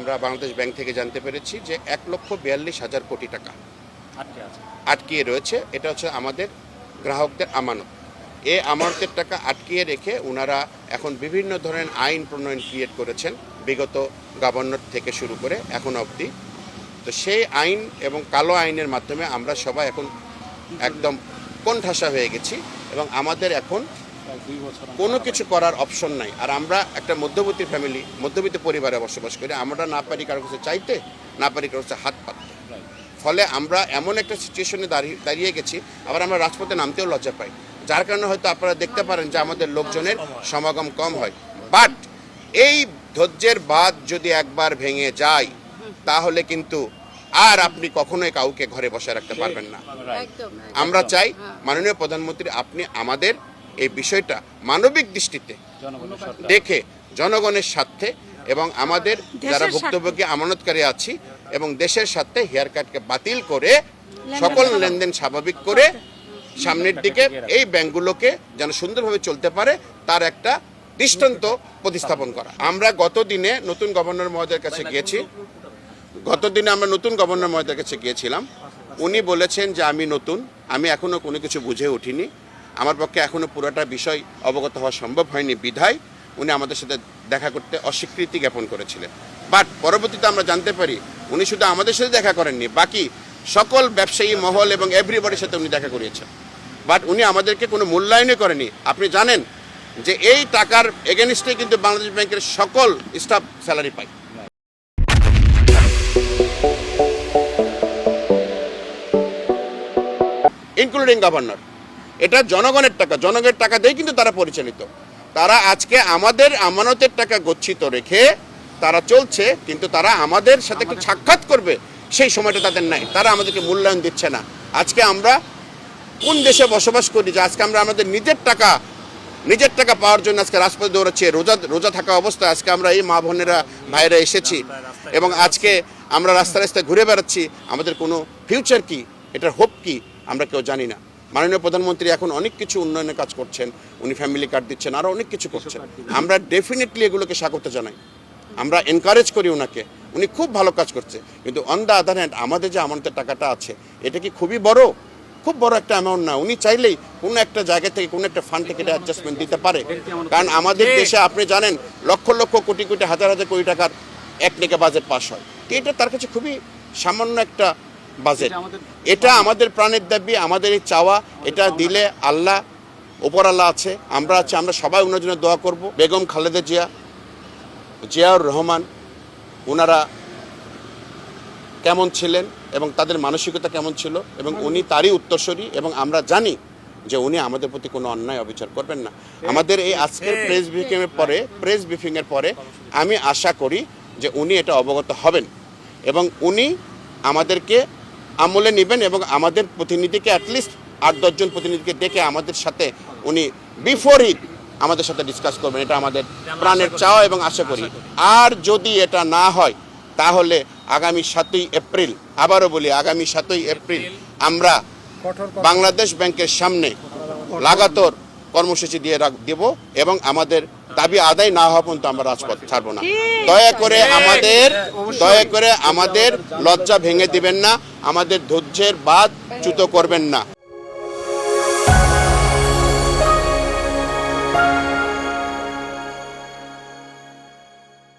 আমরা বাংলাদেশ ব্যাংক থেকে জানতে পেরেছি যে 1,42,000 কোটি টাকা আটকিয়ে রয়েছে। এটা হচ্ছে আমাদের গ্রাহকদের আমানত। এই আমানতের টাকা আটকিয়ে রেখে ওনারা এখন বিভিন্ন ধরনের আইন প্রণয়ন ক্রিয়েট করেছেন, বিগত গভর্নর থেকে শুরু করে এখন অবধি। তো সেই আইন এবং কালো আইনের মাধ্যমে আমরা সবাই এখন একদম কোণঠাসা হয়ে গেছি এবং আমাদের এখন কোনো কিছু করার অপশন নাই। আর আমরা একটা মধ্যবিত্ত ফ্যামিলি, মধ্যবিত্ত পরিবারে বসবাস করি। আমরা না পারি কারো কাছে চাইতে, না পারি কারো কাছে হাত পাততে। ফলে আমরা এমন একটা সিচুয়েশনে দাঁড়িয়ে গেছি, আবার আমরা রাজপথে নামতেও লজ্জা পাই। যার কারণে হয়তো আপনারা দেখতে পারেন যে আমাদের লোকজনের সমাগম কম হয়। বাট এই ধৈর্যের বাঁধ যদি একবার ভেঙে যায় তাহলে কিন্তু আর আপনি কখনোই কাউকে ঘরে বসে রাখতে পারবেন না। আমরা চাই মাননীয় প্রধানমন্ত্রী আপনি আমাদের এই বিষয়টা মানবিক দৃষ্টিতে দেখে জনগণের স্বার্থে এবং আমাদের যারা ভুক্তভোগী আমানতকারী আছি এবং দেশের স্বার্থে হেয়ার কাটকে বাতিল করে সকল লেনদেন স্বাভাবিক করে সামনের দিকে এই ব্যাংকগুলোকে যেন সুন্দরভাবে চলতে পারে তার একটা দৃষ্টান্ত প্রতিস্থাপন করা। আমরা গত দিনে নতুন গভর্নর মহোদয়ের কাছে গিয়েছিলাম। উনি বলেছেন যে আমি নতুন, আমি এখনো কোনো কিছু বুঝে উঠিনি, আমার পক্ষে এখনো পুরোটা বিষয় অবগত হওয়া সম্ভব হয়নি বিধায় উনি আমাদের সাথে দেখা করতে অস্বীকৃতি জ্ঞাপন করেছিলেন। বাট পরবর্তীতে আমরা জানতে পারি উনি শুধু আমাদের সাথে দেখা করেননি, বাকি সকল ব্যবসায়ী মহল এবং এভরিবডির সাথে উনি দেখা করিয়েছেন। বাট উনি আমাদেরকে কোনো মূল্যায়নই করেনি। আপনি জানেন যে এই টাকার এগেনস্টে কিন্তু বাংলাদেশ ব্যাংকের সকল স্টাফ স্যালারি পায়, ইনক্লুডিং গভর্নর। এটা জনগণের টাকা দিয়ে কিন্তু তারা পরিচালিত। তারা আজকে আমাদের আমানতের টাকা গচ্ছিত রেখে তারা চলছে, কিন্তু তারা আমাদের সাথে একটু সাক্ষাৎ করবে সেই সময়টা তাদের নাই। তারা আমাদেরকে মূল্যায়ন দিচ্ছে না। আজকে আমরা কোন দেশে বসবাস করি যে আজকে আমরা আমাদের নিজের টাকা পাওয়ার জন্য আজকে রাজপথে দৌড়াচ্ছি, রোজা থাকা অবস্থায় আজকে আমরা এই মা বোনেরা ভাইরা এসেছি এবং আজকে আমরা রাস্তায় ঘুরে বেড়াচ্ছি। আমাদের কোনো ফিউচার কি, এটার হোপ কি আমরা কেউ জানি না। মাননীয় প্রধানমন্ত্রী এখন অনেক কিছু উন্নয়নের কাজ করছেন, উনি ফ্যামিলি কার্ড দিচ্ছেন, আরও অনেক কিছু করছেন। আমরা ডেফিনেটলি এগুলোকে স্বাগত জানাই, আমরা এনকারেজ করি ওনাকে, উনি খুব ভালো কাজ করছে। কিন্তু অন দ্য আদার হ্যান্ড আমাদের যে আমানতের টাকাটা আছে এটা কি খুব বড় একটা অ্যামাউন্ট না। উনি চাইলেই কোনো একটা জায়গা থেকে কোনো একটা ফান্ড থেকে এটা অ্যাডজাস্টমেন্ট দিতে পারে। কারণ আমাদের দেশে আপনি জানেন লক্ষ কোটি হাজার কোটি টাকার একনেকে বাজেট পাস হয়। এটা তার কাছে খুবই সামান্য একটা বাজেট। এটা আমাদের প্রাণের দাবি, আমাদের এই চাওয়া। এটা দিলে আল্লাহ, ওপর আল্লাহ আছে, আমরা আছি, আমরা সবাই ওনার জন্য দোয়া করব। বেগম খালেদা জিয়াউর রহমান ওনারা কেমন ছিলেন এবং তাদের মানসিকতা কেমন ছিল এবং উনি তারই উত্তরসূরি এবং আমরা জানি যে উনি আমাদের প্রতি কোনো অন্যায় অবিচার করবেন না। আমাদের এই আজকের প্রেস ব্রিফিংয়ের পরে আমি আশা করি যে উনি এটা অবগত হবেন এবং উনি আমাদেরকে আমলে নেবেন এবং আমাদের প্রতিনিধিকে অ্যাটলিস্ট 8-10 জন প্রতিনিধিকে ডেকে আমাদের সাথে উনি বিফোর ঈদ আমাদের সাথে ডিসকাস করবেন। এটা আমাদের প্রাণের চাওয়া এবং আশা করি। আর যদি এটা না হয় তাহলে আগামী 7ই এপ্রিল, আবারও বলি আগামী 7ই এপ্রিল আমরা বাংলাদেশ ব্যাংকের সামনে লাগাতার কর্মসূচি দেব এবং আমাদের দাবি আদায় না হওয়া পর্যন্ত আমরা রাজপথ ছাড়ব না। দয়া করে আমাদের লজ্জা ভেঙে দিবেন না, আমাদের ধৈর্যের বাঁধ চ্যুত করবেন না।